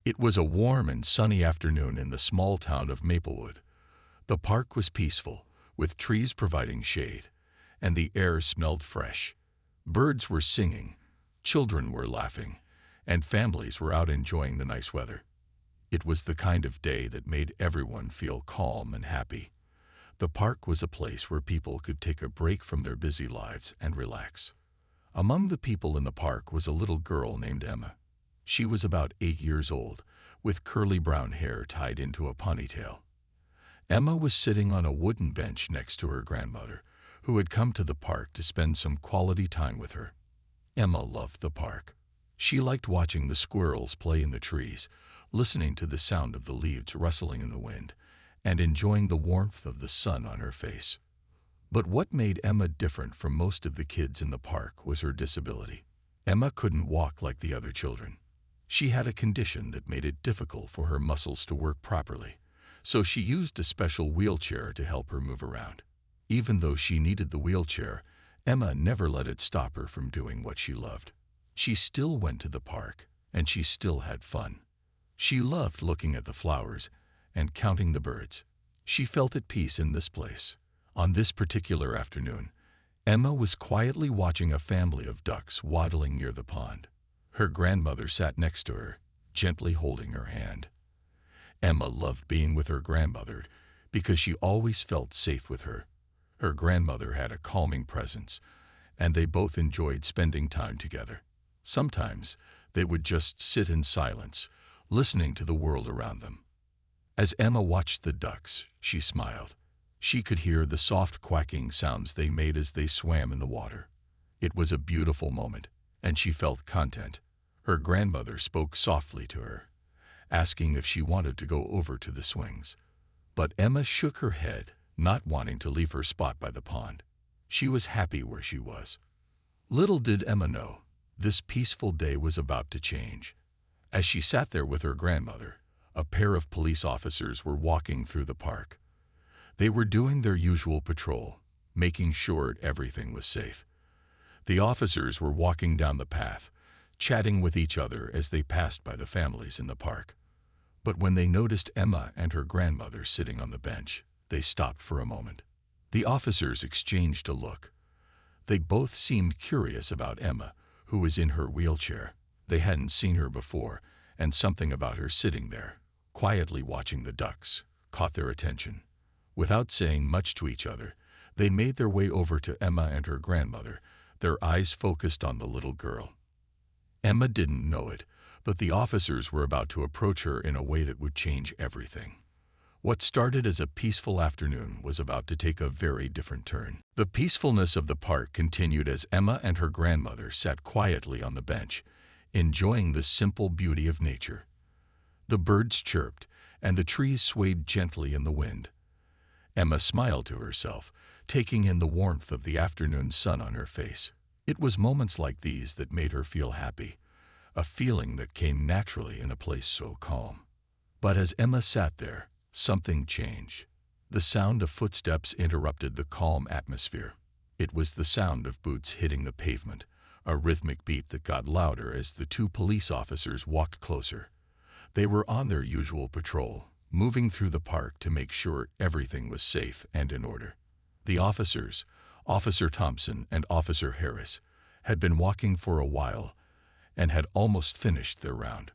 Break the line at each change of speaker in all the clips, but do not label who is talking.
It was a warm and sunny afternoon in the small town of Maplewood. The park was peaceful, with trees providing shade, and the air smelled fresh. Birds were singing, children were laughing, and families were out enjoying the nice weather. It was the kind of day that made everyone feel calm and happy. The park was a place where people could take a break from their busy lives and relax. Among the people in the park was a little girl named Emma. She was about 8 years old, with curly brown hair tied into a ponytail. Emma was sitting on a wooden bench next to her grandmother, who had come to the park to spend some quality time with her. Emma loved the park. She liked watching the squirrels play in the trees, listening to the sound of the leaves rustling in the wind, and enjoying the warmth of the sun on her face. But what made Emma different from most of the kids in the park was her disability. Emma couldn't walk like the other children. She had a condition that made it difficult for her muscles to work properly, so she used a special wheelchair to help her move around. Even though she needed the wheelchair, Emma never let it stop her from doing what she loved. She still went to the park, and she still had fun. She loved looking at the flowers and counting the birds. She felt at peace in this place. On this particular afternoon, Emma was quietly watching a family of ducks waddling near the pond. Her grandmother sat next to her, gently holding her hand. Emma loved being with her grandmother because she always felt safe with her. Her grandmother had a calming presence, and they both enjoyed spending time together. Sometimes they would just sit in silence, listening to the world around them. As Emma watched the ducks, she smiled. She could hear the soft quacking sounds they made as they swam in the water. It was a beautiful moment, and she felt content. Her grandmother spoke softly to her, asking if she wanted to go over to the swings. But Emma shook her head, not wanting to leave her spot by the pond. She was happy where she was. Little did Emma know, this peaceful day was about to change. As she sat there with her grandmother, a pair of police officers were walking through the park. They were doing their usual patrol, making sure everything was safe. The officers were walking down the path, chatting with each other as they passed by the families in the park. But when they noticed Emma and her grandmother sitting on the bench, they stopped for a moment. The officers exchanged a look. They both seemed curious about Emma, who was in her wheelchair. They hadn't seen her before, and something about her sitting there, quietly watching the ducks, caught their attention. Without saying much to each other, they made their way over to Emma and her grandmother, their eyes focused on the little girl. Emma didn't know it, but the officers were about to approach her in a way that would change everything. What started as a peaceful afternoon was about to take a very different turn. The peacefulness of the park continued as Emma and her grandmother sat quietly on the bench, enjoying the simple beauty of nature. The birds chirped, and the trees swayed gently in the wind. Emma smiled to herself, taking in the warmth of the afternoon sun on her face. It was moments like these that made her feel happy, a feeling that came naturally in a place so calm. But as Emma sat there, something changed. The sound of footsteps interrupted the calm atmosphere. It was the sound of boots hitting the pavement, a rhythmic beat that got louder as the two police officers walked closer. They were on their usual patrol, moving through the park to make sure everything was safe and in order. The officers, Officer Thompson and Officer Harris, had been walking for a while and had almost finished their round.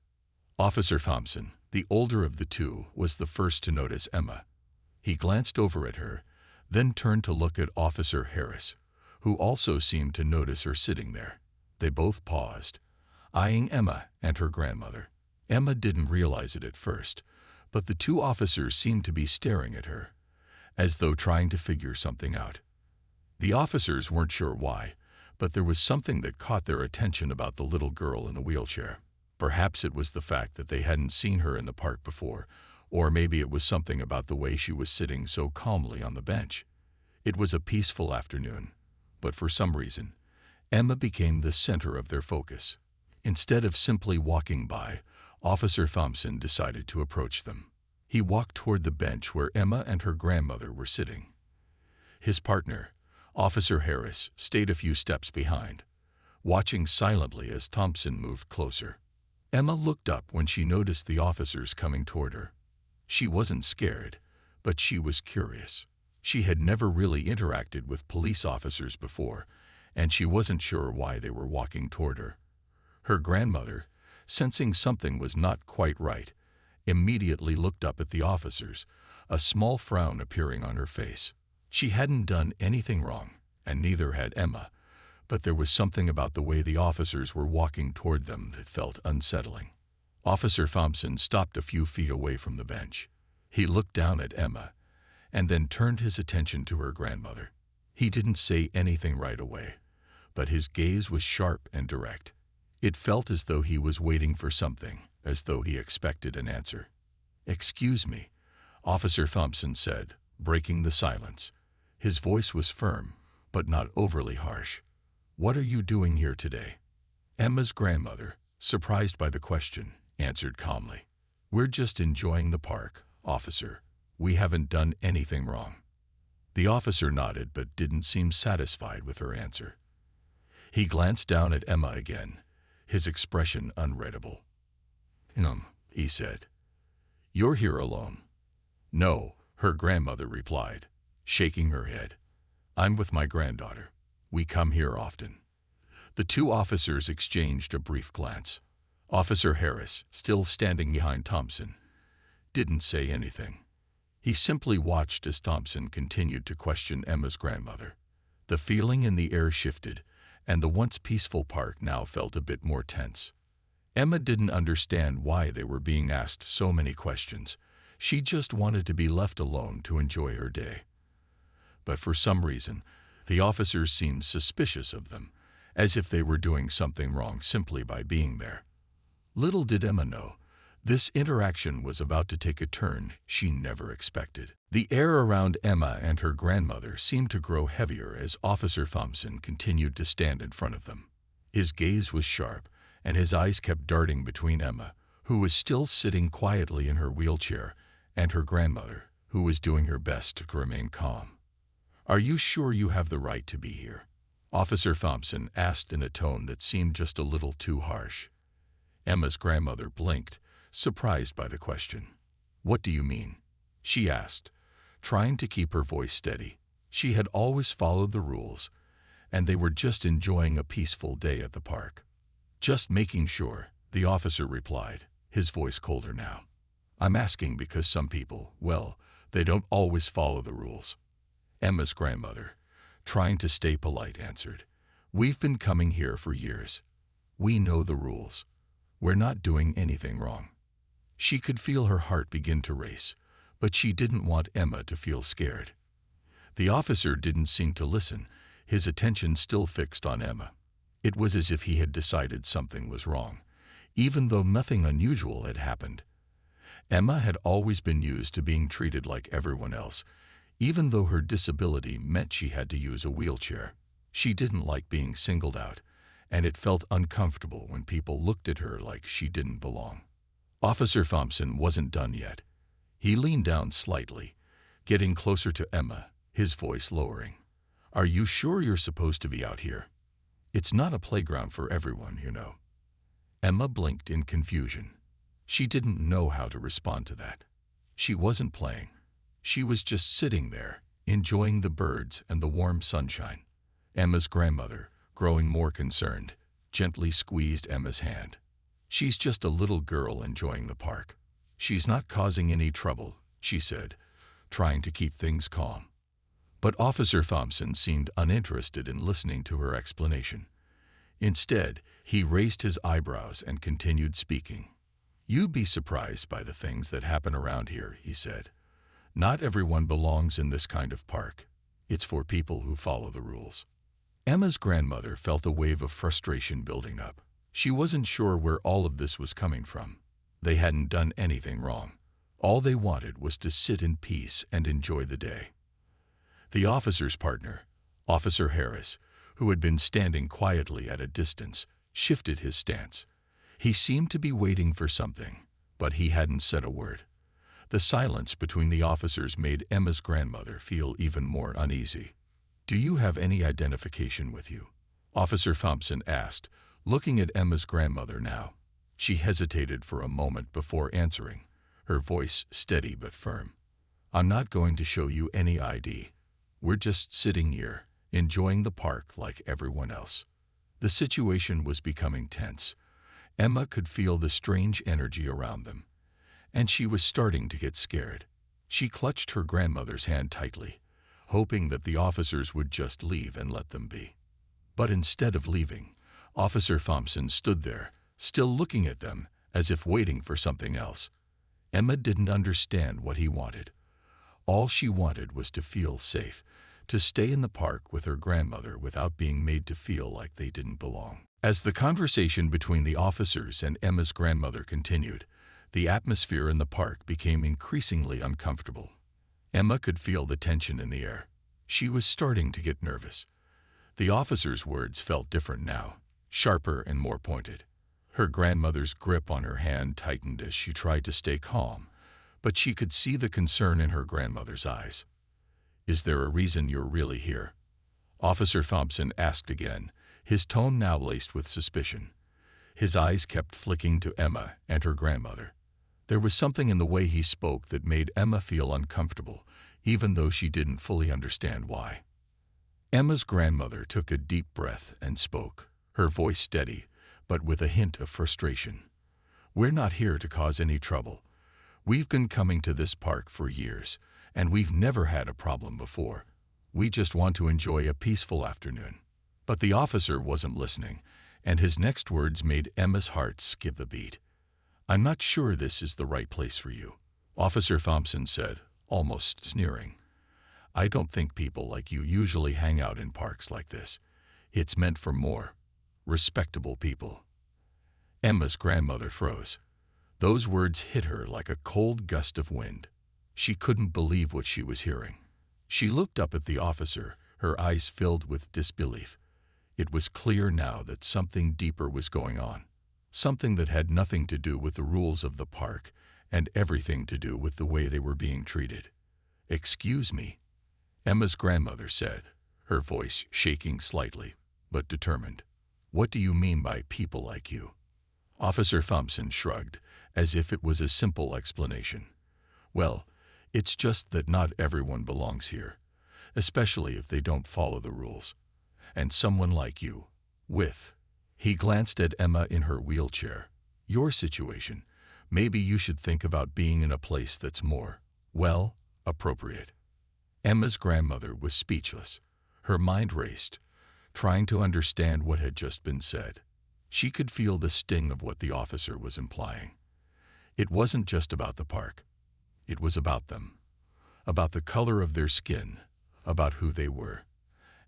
Officer Thompson, the older of the two, was the first to notice Emma. He glanced over at her, then turned to look at Officer Harris, who also seemed to notice her sitting there. They both paused, eyeing Emma and her grandmother. Emma didn't realize it at first, but the two officers seemed to be staring at her, as though trying to figure something out. The officers weren't sure why, but there was something that caught their attention about the little girl in the wheelchair. Perhaps it was the fact that they hadn't seen her in the park before, or maybe it was something about the way she was sitting so calmly on the bench. It was a peaceful afternoon, but for some reason, Emma became the center of their focus. Instead of simply walking by, Officer Thompson decided to approach them. He walked toward the bench where Emma and her grandmother were sitting. His partner, Officer Harris, stayed a few steps behind, watching silently as Thompson moved closer. Emma looked up when she noticed the officers coming toward her. She wasn't scared, but she was curious. She had never really interacted with police officers before, and she wasn't sure why they were walking toward her. Her grandmother, sensing something was not quite right, immediately looked up at the officers, a small frown appearing on her face. She hadn't done anything wrong, and neither had Emma, but there was something about the way the officers were walking toward them that felt unsettling. Officer Thompson stopped a few feet away from the bench. He looked down at Emma, and then turned his attention to her grandmother. He didn't say anything right away, but his gaze was sharp and direct. It felt as though he was waiting for something, as though he expected an answer. "Excuse me," Officer Thompson said, breaking the silence. His voice was firm, but not overly harsh. "What are you doing here today?" Emma's grandmother, surprised by the question, answered calmly, "We're just enjoying the park, officer. We haven't done anything wrong." The officer nodded but didn't seem satisfied with her answer. He glanced down at Emma again, his expression unreadable. He said. "You're here alone?" "No," her grandmother replied, shaking her head. "I'm with my granddaughter. We come here often." The two officers exchanged a brief glance. Officer Harris, still standing behind Thompson, didn't say anything. He simply watched as Thompson continued to question Emma's grandmother. The feeling in the air shifted, and the once peaceful park now felt a bit more tense. Emma didn't understand why they were being asked so many questions. She just wanted to be left alone to enjoy her day. But for some reason, the officers seemed suspicious of them, as if they were doing something wrong simply by being there. Little did Emma know, this interaction was about to take a turn she never expected. The air around Emma and her grandmother seemed to grow heavier as Officer Thompson continued to stand in front of them. His gaze was sharp, and his eyes kept darting between Emma, who was still sitting quietly in her wheelchair, and her grandmother, who was doing her best to remain calm. "Are you sure you have the right to be here?" Officer Thompson asked in a tone that seemed just a little too harsh. Emma's grandmother blinked, surprised by the question. "What do you mean?" she asked, trying to keep her voice steady. She had always followed the rules, and they were just enjoying a peaceful day at the park. "Just making sure," the officer replied, his voice colder now. "I'm asking because some people, well, they don't always follow the rules." Emma's grandmother, trying to stay polite, answered, "We've been coming here for years. We know the rules. We're not doing anything wrong." She could feel her heart begin to race, but she didn't want Emma to feel scared. The officer didn't seem to listen, his attention still fixed on Emma. It was as if he had decided something was wrong, even though nothing unusual had happened. Emma had always been used to being treated like everyone else, even though her disability meant she had to use a wheelchair. She didn't like being singled out, and it felt uncomfortable when people looked at her like she didn't belong. Officer Thompson wasn't done yet. He leaned down slightly, getting closer to Emma, his voice lowering. "Are you sure you're supposed to be out here? It's not a playground for everyone, you know." Emma blinked in confusion. She didn't know how to respond to that. She wasn't playing. She was just sitting there, enjoying the birds and the warm sunshine. Emma's grandmother, growing more concerned, gently squeezed Emma's hand. "She's just a little girl enjoying the park. She's not causing any trouble," she said, trying to keep things calm. But Officer Thompson seemed uninterested in listening to her explanation. Instead, he raised his eyebrows and continued speaking. "You'd be surprised by the things that happen around here," he said. "Not everyone belongs in this kind of park. It's for people who follow the rules." Emma's grandmother felt a wave of frustration building up. She wasn't sure where all of this was coming from. They hadn't done anything wrong. All they wanted was to sit in peace and enjoy the day. The officer's partner, Officer Harris, who had been standing quietly at a distance, shifted his stance. He seemed to be waiting for something, but he hadn't said a word. The silence between the officers made Emma's grandmother feel even more uneasy. "Do you have any identification with you?" Officer Thompson asked, looking at Emma's grandmother now. She hesitated for a moment before answering, her voice steady but firm. "I'm not going to show you any ID. We're just sitting here, enjoying the park like everyone else." The situation was becoming tense. Emma could feel the strange energy around them, and she was starting to get scared. She clutched her grandmother's hand tightly, hoping that the officers would just leave and let them be. But instead of leaving, Officer Thompson stood there, still looking at them as if waiting for something else. Emma didn't understand what he wanted. All she wanted was to feel safe, to stay in the park with her grandmother without being made to feel like they didn't belong. As the conversation between the officers and Emma's grandmother continued, the atmosphere in the park became increasingly uncomfortable. Emma could feel the tension in the air. She was starting to get nervous. The officers' words felt different now, sharper and more pointed. Her grandmother's grip on her hand tightened as she tried to stay calm, but she could see the concern in her grandmother's eyes. "Is there a reason you're really here?" Officer Thompson asked again, his tone now laced with suspicion. His eyes kept flicking to Emma and her grandmother. There was something in the way he spoke that made Emma feel uncomfortable, even though she didn't fully understand why. Emma's grandmother took a deep breath and spoke, her voice steady, but with a hint of frustration. "We're not here to cause any trouble. We've been coming to this park for years, and we've never had a problem before. We just want to enjoy a peaceful afternoon." But the officer wasn't listening, and his next words made Emma's heart skip a beat. "I'm not sure this is the right place for you," Officer Thompson said, almost sneering. "I don't think people like you usually hang out in parks like this. It's meant for more respectable people." Emma's grandmother froze. Those words hit her like a cold gust of wind. She couldn't believe what she was hearing. She looked up at the officer, her eyes filled with disbelief. It was clear now that something deeper was going on, something that had nothing to do with the rules of the park and everything to do with the way they were being treated. "Excuse me," Emma's grandmother said, her voice shaking slightly, but determined. "What do you mean by people like you?" Officer Thompson shrugged, as if it was a simple explanation. "Well, it's just that not everyone belongs here, especially if they don't follow the rules. And someone like you, with..." He glanced at Emma in her wheelchair. "Your situation, maybe you should think about being in a place that's more, well, appropriate." Emma's grandmother was speechless. Her mind raced, trying to understand what had just been said. She could feel the sting of what the officer was implying. It wasn't just about the park. It was about them, about the color of their skin, about who they were.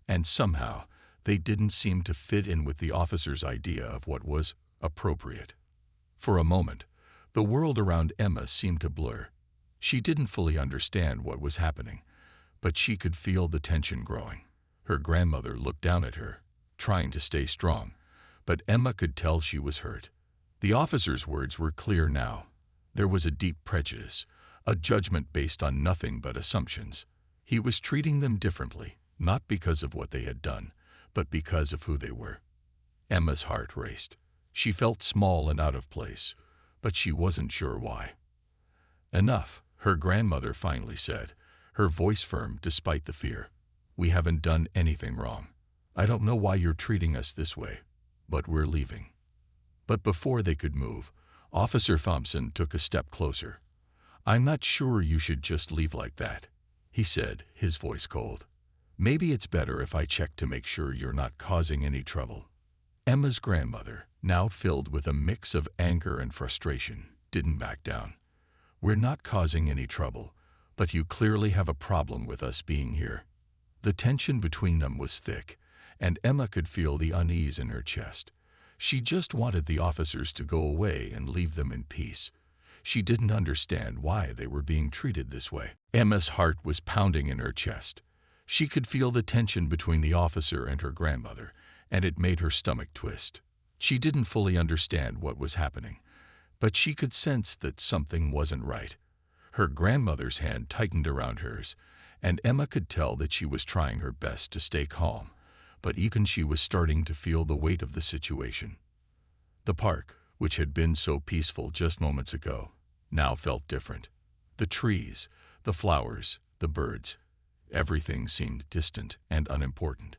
And somehow, they didn't seem to fit in with the officer's idea of what was appropriate. For a moment, the world around Emma seemed to blur. She didn't fully understand what was happening, but she could feel the tension growing. Her grandmother looked down at her, trying to stay strong, but Emma could tell she was hurt. The officer's words were clear now. There was a deep prejudice, a judgment based on nothing but assumptions. He was treating them differently, not because of what they had done, but because of who they were. Emma's heart raced. She felt small and out of place, but she wasn't sure why. "Enough," her grandmother finally said, her voice firm despite the fear. "We haven't done anything wrong. I don't know why you're treating us this way, but we're leaving." But before they could move, Officer Thompson took a step closer. "I'm not sure you should just leave like that," he said, his voice cold. "Maybe it's better if I check to make sure you're not causing any trouble." Emma's grandmother, now filled with a mix of anger and frustration, didn't back down. "We're not causing any trouble, but you clearly have a problem with us being here." The tension between them was thick, and Emma could feel the unease in her chest. She just wanted the officers to go away and leave them in peace. She didn't understand why they were being treated this way. Emma's heart was pounding in her chest. She could feel the tension between the officer and her grandmother, and it made her stomach twist. She didn't fully understand what was happening, but she could sense that something wasn't right. Her grandmother's hand tightened around hers, and Emma could tell that she was trying her best to stay calm, but even she was starting to feel the weight of the situation. The park, which had been so peaceful just moments ago, now felt different. The trees, the flowers, the birds, everything seemed distant and unimportant.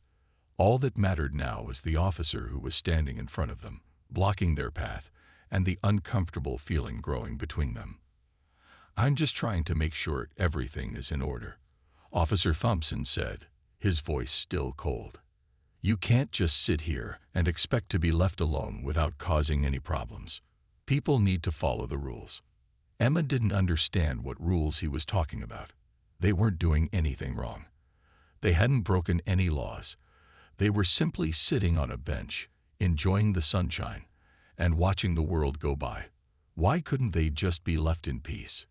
All that mattered now was the officer who was standing in front of them, blocking their path, and the uncomfortable feeling growing between them. "I'm just trying to make sure everything is in order," Officer Thompson said, his voice still cold. "You can't just sit here and expect to be left alone without causing any problems. People need to follow the rules." Emma didn't understand what rules he was talking about. They weren't doing anything wrong. They hadn't broken any laws. They were simply sitting on a bench, enjoying the sunshine, and watching the world go by. Why couldn't they just be left in peace?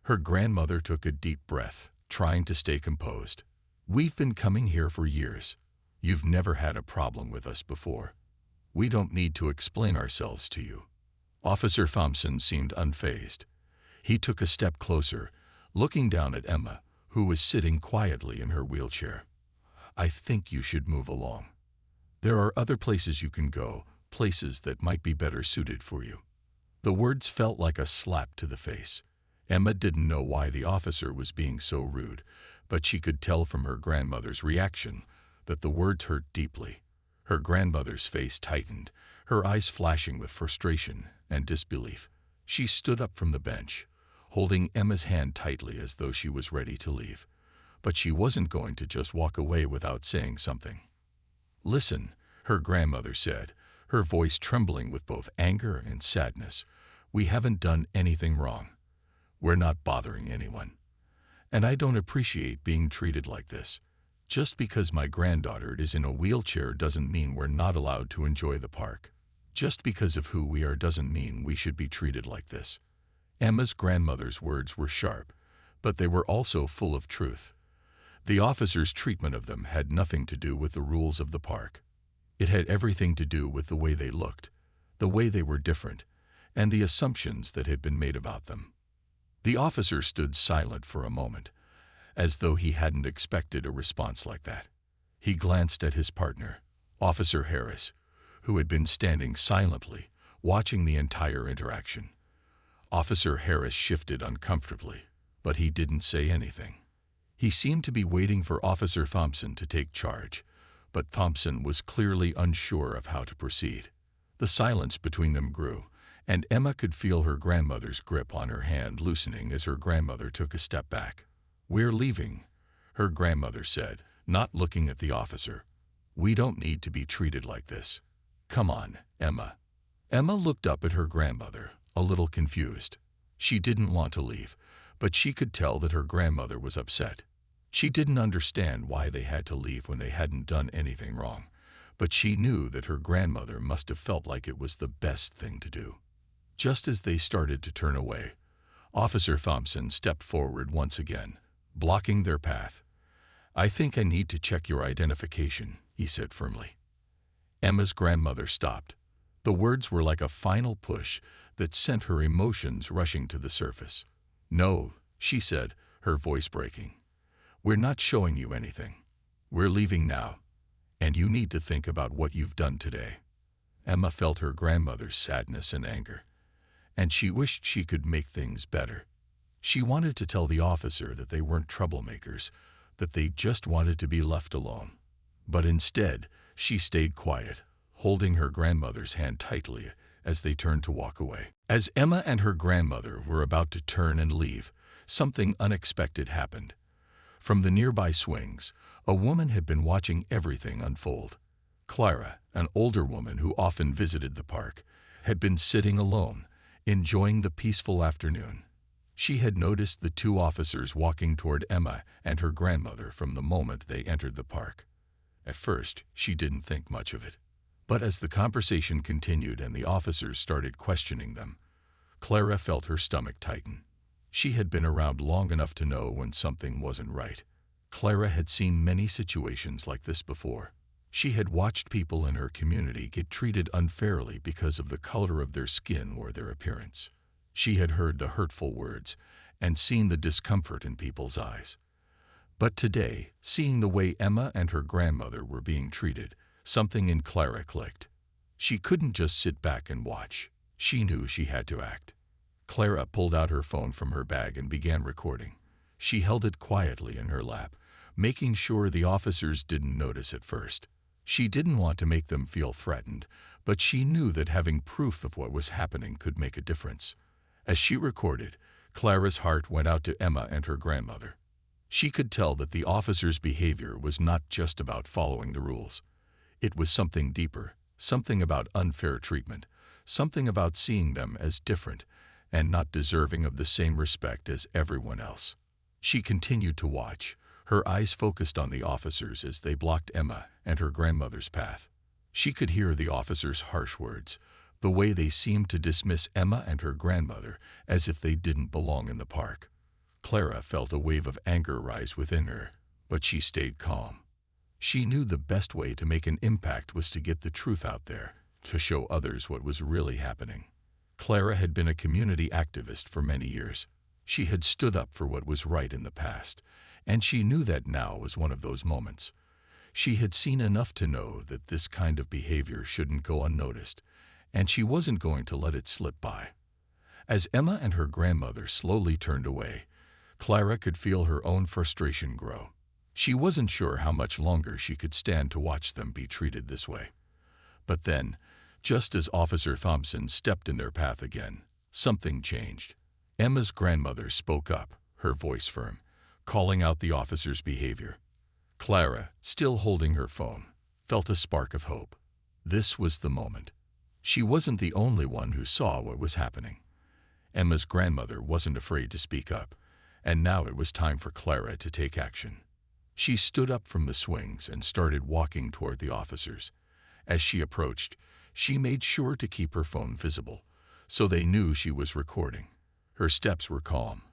Her grandmother took a deep breath, trying to stay composed. "We've been coming here for years. You've never had a problem with us before. We don't need to explain ourselves to you." Officer Thompson seemed unfazed. He took a step closer, looking down at Emma, who was sitting quietly in her wheelchair. "I think you should move along. There are other places you can go, places that might be better suited for you." The words felt like a slap to the face. Emma didn't know why the officer was being so rude, but she could tell from her grandmother's reaction that the words hurt deeply. Her grandmother's face tightened, her eyes flashing with frustration and disbelief. She stood up from the bench, holding Emma's hand tightly as though she was ready to leave. But she wasn't going to just walk away without saying something. "Listen," her grandmother said, her voice trembling with both anger and sadness. "We haven't done anything wrong. We're not bothering anyone. And I don't appreciate being treated like this. Just because my granddaughter is in a wheelchair doesn't mean we're not allowed to enjoy the park. Just because of who we are doesn't mean we should be treated like this." Emma's grandmother's words were sharp, but they were also full of truth. The officer's treatment of them had nothing to do with the rules of the park. It had everything to do with the way they looked, the way they were different, and the assumptions that had been made about them. The officer stood silent for a moment, as though he hadn't expected a response like that. He glanced at his partner, Officer Harris, who had been standing silently, watching the entire interaction. Officer Harris shifted uncomfortably, but he didn't say anything. He seemed to be waiting for Officer Thompson to take charge, but Thompson was clearly unsure of how to proceed. The silence between them grew, and Emma could feel her grandmother's grip on her hand loosening as her grandmother took a step back. "We're leaving," her grandmother said, not looking at the officer. "We don't need to be treated like this. Come on, Emma." Emma looked up at her grandmother, a little confused. She didn't want to leave, but she could tell that her grandmother was upset. She didn't understand why they had to leave when they hadn't done anything wrong, but she knew that her grandmother must have felt like it was the best thing to do. Just as they started to turn away, Officer Thompson stepped forward once again, blocking their path. "I think I need to check your identification," he said firmly. Emma's grandmother stopped. The words were like a final push that sent her emotions rushing to the surface. "No," she said, her voice breaking. "We're not showing you anything. We're leaving now, and you need to think about what you've done today." Emma felt her grandmother's sadness and anger, and she wished she could make things better. She wanted to tell the officer that they weren't troublemakers, that they just wanted to be left alone. But instead, she stayed quiet, holding her grandmother's hand tightly as they turned to walk away. As Emma and her grandmother were about to turn and leave, something unexpected happened. From the nearby swings, a woman had been watching everything unfold. Clara, an older woman who often visited the park, had been sitting alone, enjoying the peaceful afternoon. She had noticed the two officers walking toward Emma and her grandmother from the moment they entered the park. At first, she didn't think much of it. But as the conversation continued and the officers started questioning them, Clara felt her stomach tighten. She had been around long enough to know when something wasn't right. Clara had seen many situations like this before. She had watched people in her community get treated unfairly because of the color of their skin or their appearance. She had heard the hurtful words and seen the discomfort in people's eyes. But today, seeing the way Emma and her grandmother were being treated, something in Clara clicked. She couldn't just sit back and watch. She knew she had to act. Clara pulled out her phone from her bag and began recording. She held it quietly in her lap, making sure the officers didn't notice at first. She didn't want to make them feel threatened, but she knew that having proof of what was happening could make a difference. As she recorded, Clara's heart went out to Emma and her grandmother. She could tell that the officers' behavior was not just about following the rules. It was something deeper, something about unfair treatment, something about seeing them as different and not deserving of the same respect as everyone else. She continued to watch, her eyes focused on the officers as they blocked Emma and her grandmother's path. She could hear the officers' harsh words, the way they seemed to dismiss Emma and her grandmother as if they didn't belong in the park. Clara felt a wave of anger rise within her, but she stayed calm. She knew the best way to make an impact was to get the truth out there, to show others what was really happening. Clara had been a community activist for many years. She had stood up for what was right in the past, and she knew that now was one of those moments. She had seen enough to know that this kind of behavior shouldn't go unnoticed, and she wasn't going to let it slip by. As Emma and her grandmother slowly turned away, Clara could feel her own frustration grow. She wasn't sure how much longer she could stand to watch them be treated this way. But then, just as Officer Thompson stepped in their path again, something changed. Emma's grandmother spoke up, her voice firm, calling out the officer's behavior. Clara, still holding her phone, felt a spark of hope. This was the moment. She wasn't the only one who saw what was happening. Emma's grandmother wasn't afraid to speak up, and now it was time for Clara to take action. She stood up from the swings and started walking toward the officers. As she approached, she made sure to keep her phone visible, so they knew she was recording. Her steps were calm,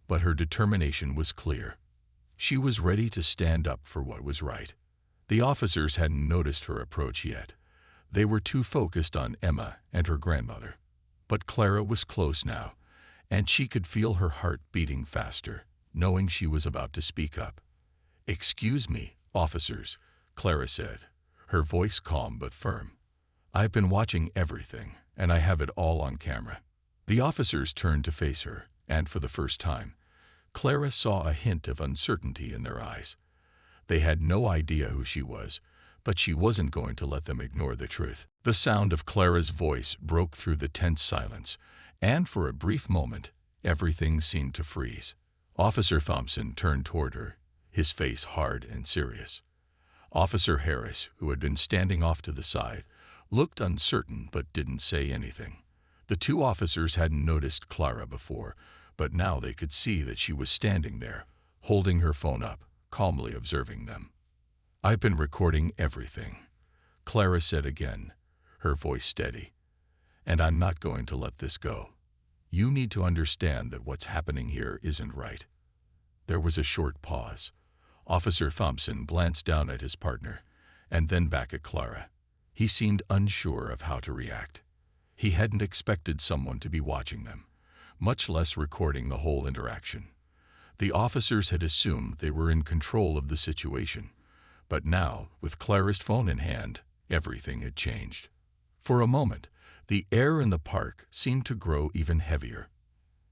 but her determination was clear. She was ready to stand up for what was right. The officers hadn't noticed her approach yet. They were too focused on Emma and her grandmother. But Clara was close now, and she could feel her heart beating faster, knowing she was about to speak up. "Excuse me, officers," Clara said, her voice calm but firm. "I've been watching everything, and I have it all on camera." The officers turned to face her, and for the first time, Clara saw a hint of uncertainty in their eyes. They had no idea who she was, but she wasn't going to let them ignore the truth. The sound of Clara's voice broke through the tense silence, and for a brief moment, everything seemed to freeze. Officer Thompson turned toward her, his face hard and serious. Officer Harris, who had been standing off to the side, looked uncertain but didn't say anything. The two officers hadn't noticed Clara before, but now they could see that she was standing there, holding her phone up, calmly observing them. "I've been recording everything," Clara said again, her voice steady. "And I'm not going to let this go. You need to understand that what's happening here isn't right." There was a short pause. Officer Thompson glanced down at his partner, and then back at Clara. He seemed unsure of how to react. He hadn't expected someone to be watching them, much less recording the whole interaction. The officers had assumed they were in control of the situation, but now, with Clara's phone in hand, everything had changed. For a moment, the air in the park seemed to grow even heavier.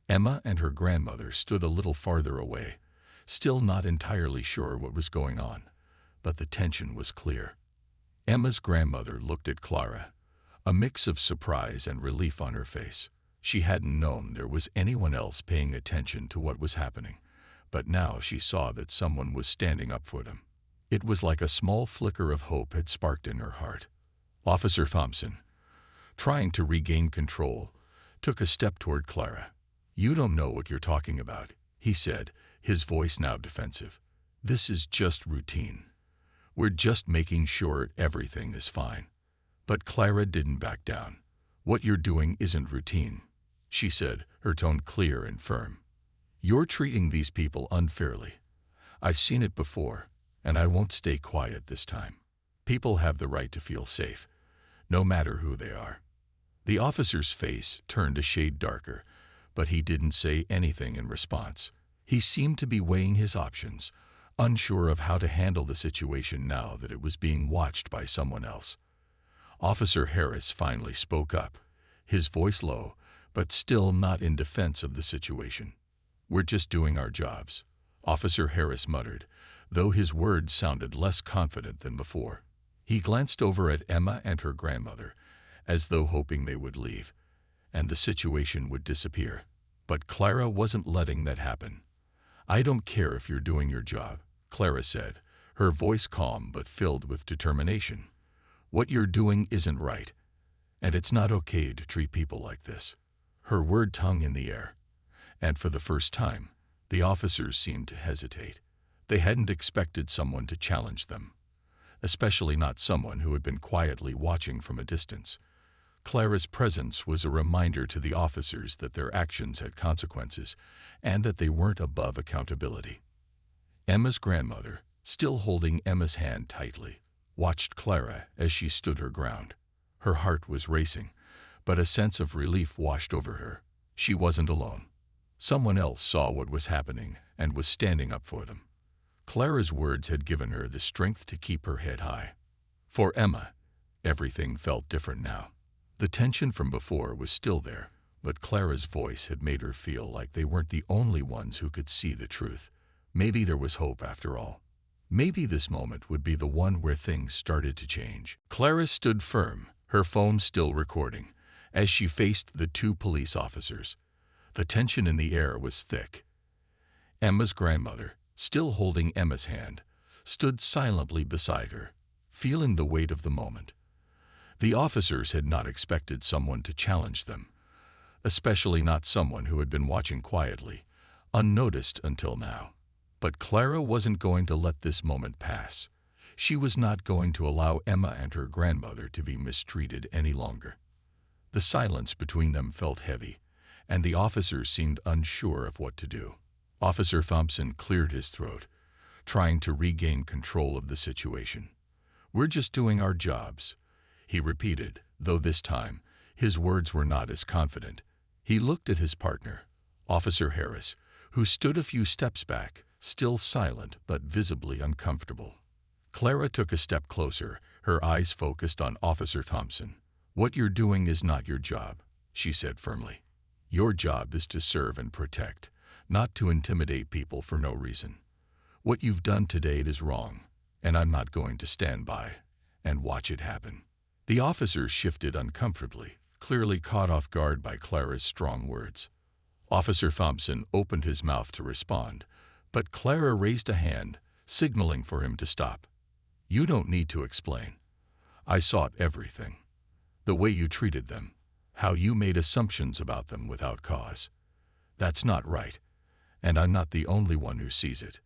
Emma and her grandmother stood a little farther away, still not entirely sure what was going on, but the tension was clear. Emma's grandmother looked at Clara, a mix of surprise and relief on her face. She hadn't known there was anyone else paying attention to what was happening, but now she saw that someone was standing up for them. It was like a small flicker of hope had sparked in her heart. Officer Thompson, trying to regain control, took a step toward Clara. "You don't know what you're talking about," he said, his voice now defensive. "This is just routine. We're just making sure everything is fine." But Clara didn't back down. "What you're doing isn't routine," she said, her tone clear and firm. "You're treating these people unfairly. I've seen it before, and I won't stay quiet this time. People have the right to feel safe, no matter who they are." The officer's face turned a shade darker, but he didn't say anything in response. He seemed to be weighing his options, unsure of how to handle the situation now that it was being watched by someone else. Officer Harris finally spoke up, his voice low, but still not in defense of the situation. "We're just doing our jobs," Officer Harris muttered, though his words sounded less confident than before. He glanced over at Emma and her grandmother, as though hoping they would leave, and the situation would disappear. But Clara wasn't letting that happen. "I don't care if you're doing your job," Clara said, her voice calm but filled with determination. "What you're doing isn't right, and it's not okay to treat people like this." Her word hung in the air, and for the first time, the officers seemed to hesitate. They hadn't expected someone to challenge them, especially not someone who had been quietly watching from a distance. Clara's presence was a reminder to the officers that their actions had consequences and that they weren't above accountability. Emma's grandmother, still holding Emma's hand tightly, watched Clara as she stood her ground. Her heart was racing, but a sense of relief washed over her. She wasn't alone. Someone else saw what was happening and was standing up for them. Clara's words had given her the strength to keep her head high. For Emma, everything felt different now. The tension from before was still there, but Clara's voice had made her feel like they weren't the only ones who could see the truth. Maybe there was hope after all. Maybe this moment would be the one where things started to change. Clara stood firm, her phone still recording, as she faced the two police officers. The tension in the air was thick. Emma's grandmother, still holding Emma's hand, stood silently beside her, feeling the weight of the moment. The officers had not expected someone to challenge them, especially not someone who had been watching quietly, unnoticed until now. But Clara wasn't going to let this moment pass. She was not going to allow Emma and her grandmother to be mistreated any longer. The silence between them felt heavy, and the officers seemed unsure of what to do. Officer Thompson cleared his throat, trying to regain control of the situation. "We're just doing our jobs," he repeated, though this time his words were not as confident. He looked at his partner, Officer Harris, who stood a few steps back, still silent but visibly uncomfortable. Clara took a step closer, her eyes focused on Officer Thompson. "What you're doing is not your job," she said firmly. "Your job is to serve and protect, not to intimidate people for no reason. What you've done today is wrong, and I'm not going to stand by and watch it happen." The officers shifted uncomfortably, clearly caught off guard by Clara's strong words. Officer Thompson opened his mouth to respond, but Clara raised a hand, signaling for him to stop. "You don't need to explain. I saw everything. The way you treated them, how you made assumptions about them without cause. That's not right, and I'm not the only one who sees it."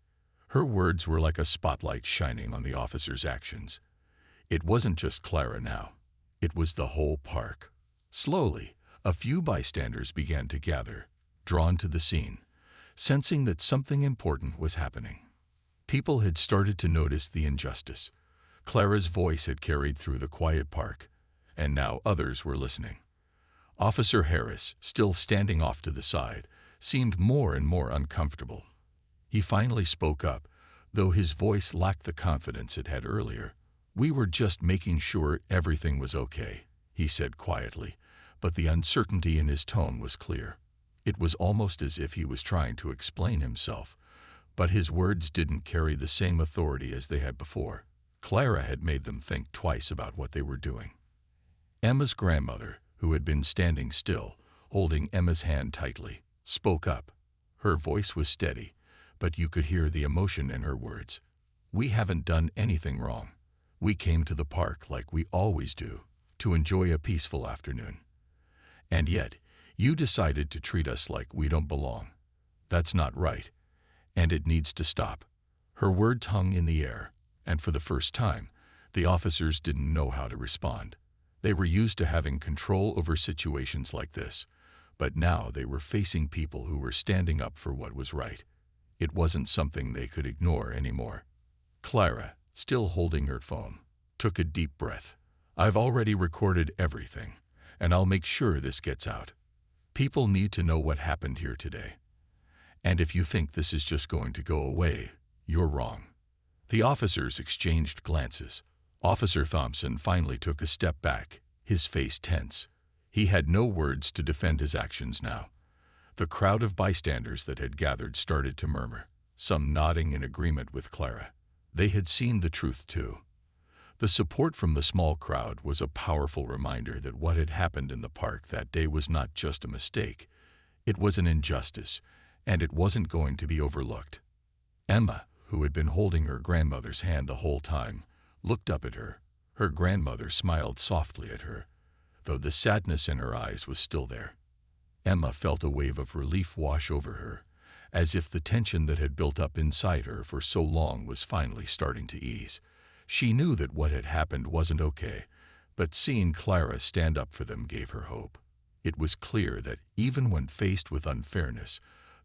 Her words were like a spotlight shining on the officer's actions. It wasn't just Clara now. It was the whole park. Slowly, a few bystanders began to gather, drawn to the scene, sensing that something important was happening. People had started to notice the injustice. Clara's voice had carried through the quiet park, and now others were listening. Officer Harris, still standing off to the side, seemed more and more uncomfortable. He finally spoke up, though his voice lacked the confidence it had earlier. "We were just making sure everything was okay," he said quietly, but the uncertainty in his tone was clear. It was almost as if he was trying to explain himself, but his words didn't carry the same authority as they had before. Clara had made them think twice about what they were doing. Emma's grandmother, who had been standing still, holding Emma's hand tightly, spoke up. Her voice was steady, but you could hear the emotion in her words. "We haven't done anything wrong. We came to the park like we always do, to enjoy a peaceful afternoon. And yet, you decided to treat us like we don't belong. That's not right, and it needs to stop." Her words hung in the air, and for the first time, the officers didn't know how to respond. They were used to having control over situations like this, but now they were facing people who were standing up for what was right. It wasn't something they could ignore anymore. Clara, still holding her phone, took a deep breath. "I've already recorded everything, and I'll make sure this gets out. People need to know what happened here today. And if you think this is just going to go away, you're wrong." The officers exchanged glances. Officer Thompson finally took a step back, his face tense. He had no words to defend his actions now. The crowd of bystanders that had gathered started to murmur, some nodding in agreement with Clara. They had seen the truth too. The support from the small crowd was a powerful reminder that what had happened in the park that day was not just a mistake. It was an injustice, and it wasn't going to be overlooked. Emma, who had been holding her grandmother's hand the whole time, looked up at her. Her grandmother smiled softly at her, though the sadness in her eyes was still there. Emma felt a wave of relief wash over her, as if the tension that had built up inside her for so long was finally starting to ease. She knew that what had happened wasn't okay, but seeing Clara stand up for them gave her hope. It was clear that even when faced with unfairness,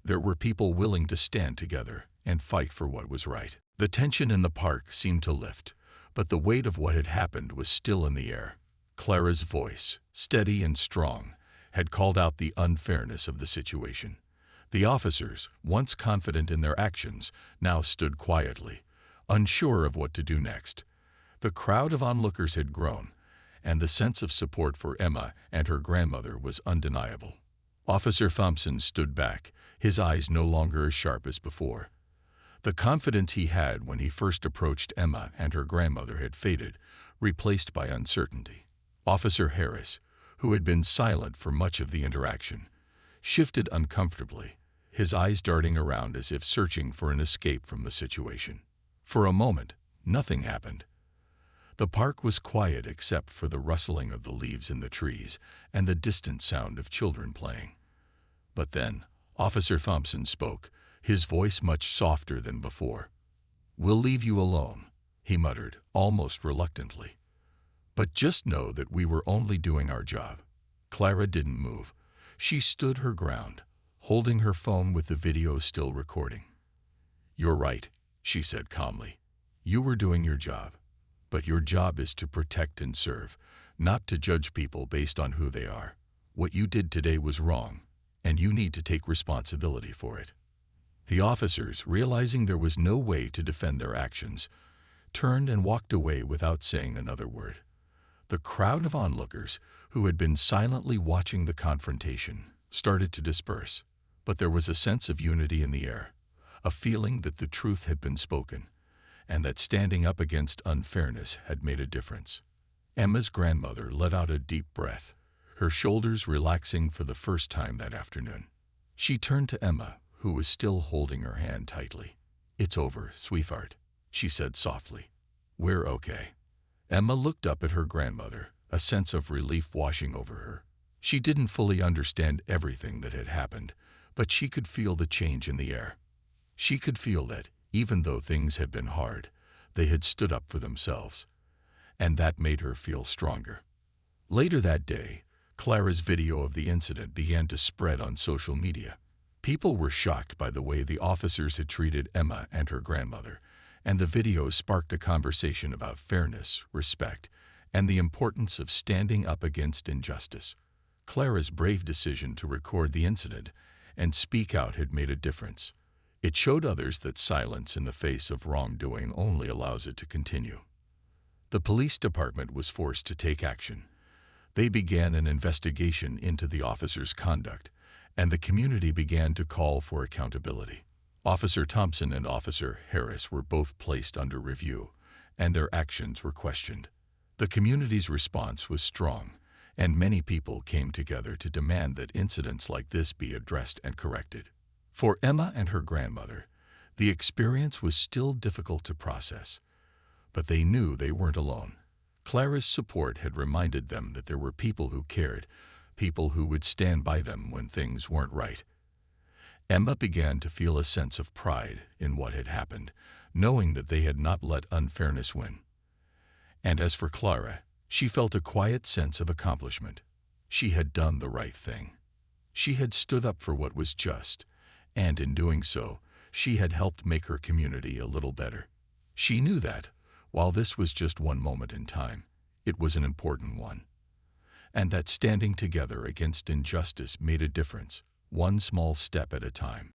there were people willing to stand together and fight for what was right. The tension in the park seemed to lift, but the weight of what had happened was still in the air. Clara's voice, steady and strong, had called out the unfairness of the situation. The officers, once confident in their actions, now stood quietly, unsure of what to do next. The crowd of onlookers had grown, and the sense of support for Emma and her grandmother was undeniable. Officer Thompson stood back, his eyes no longer as sharp as before. The confidence he had when he first approached Emma and her grandmother had faded, replaced by uncertainty. Officer Harris, who had been silent for much of the interaction, shifted uncomfortably, his eyes darting around as if searching for an escape from the situation. For a moment, nothing happened. The park was quiet except for the rustling of the leaves in the trees and the distant sound of children playing. But then, Officer Thompson spoke, his voice much softer than before. "We'll leave you alone," he muttered, almost reluctantly. "But just know that we were only doing our job." Clara didn't move. She stood her ground, holding her phone with the video still recording. "You're right," she said calmly. "You were doing your job. But your job is to protect and serve, not to judge people based on who they are. What you did today was wrong, and you need to take responsibility for it." The officers, realizing there was no way to defend their actions, turned and walked away without saying another word. The crowd of onlookers, who had been silently watching the confrontation, started to disperse, but there was a sense of unity in the air, a feeling that the truth had been spoken, and that standing up against unfairness had made a difference. Emma's grandmother let out a deep breath, her shoulders relaxing for the first time that afternoon. She turned to Emma, who was still holding her hand tightly. "It's over, sweetheart," she said softly. "We're okay." Emma looked up at her grandmother, a sense of relief washing over her. She didn't fully understand everything that had happened, but she could feel the change in the air. She could feel that, even though things had been hard, they had stood up for themselves, and that made her feel stronger. Later that day, Clara's video of the incident began to spread on social media. People were shocked by the way the officers had treated Emma and her grandmother, and the video sparked a conversation about fairness, respect, and the importance of standing up against injustice. Clara's brave decision to record the incident and speak out had made a difference. It showed others that silence in the face of wrongdoing only allows it to continue. The police department was forced to take action. They began an investigation into the officers' conduct, and the community began to call for accountability. Officer Thompson and Officer Harris were both placed under review, and their actions were questioned. The community's response was strong, and many people came together to demand that incidents like this be addressed and corrected. For Emma and her grandmother, the experience was still difficult to process, but they knew they weren't alone. Clara's support had reminded them that there were people who cared, people who would stand by them when things weren't right. Emma began to feel a sense of pride in what had happened, knowing that they had not let unfairness win. And as for Clara, she felt a quiet sense of accomplishment. She had done the right thing. She had stood up for what was just, and in doing so, she had helped make her community a little better. She knew that, while this was just one moment in time, it was an important one, and that standing together against injustice made a difference, one small step at a time.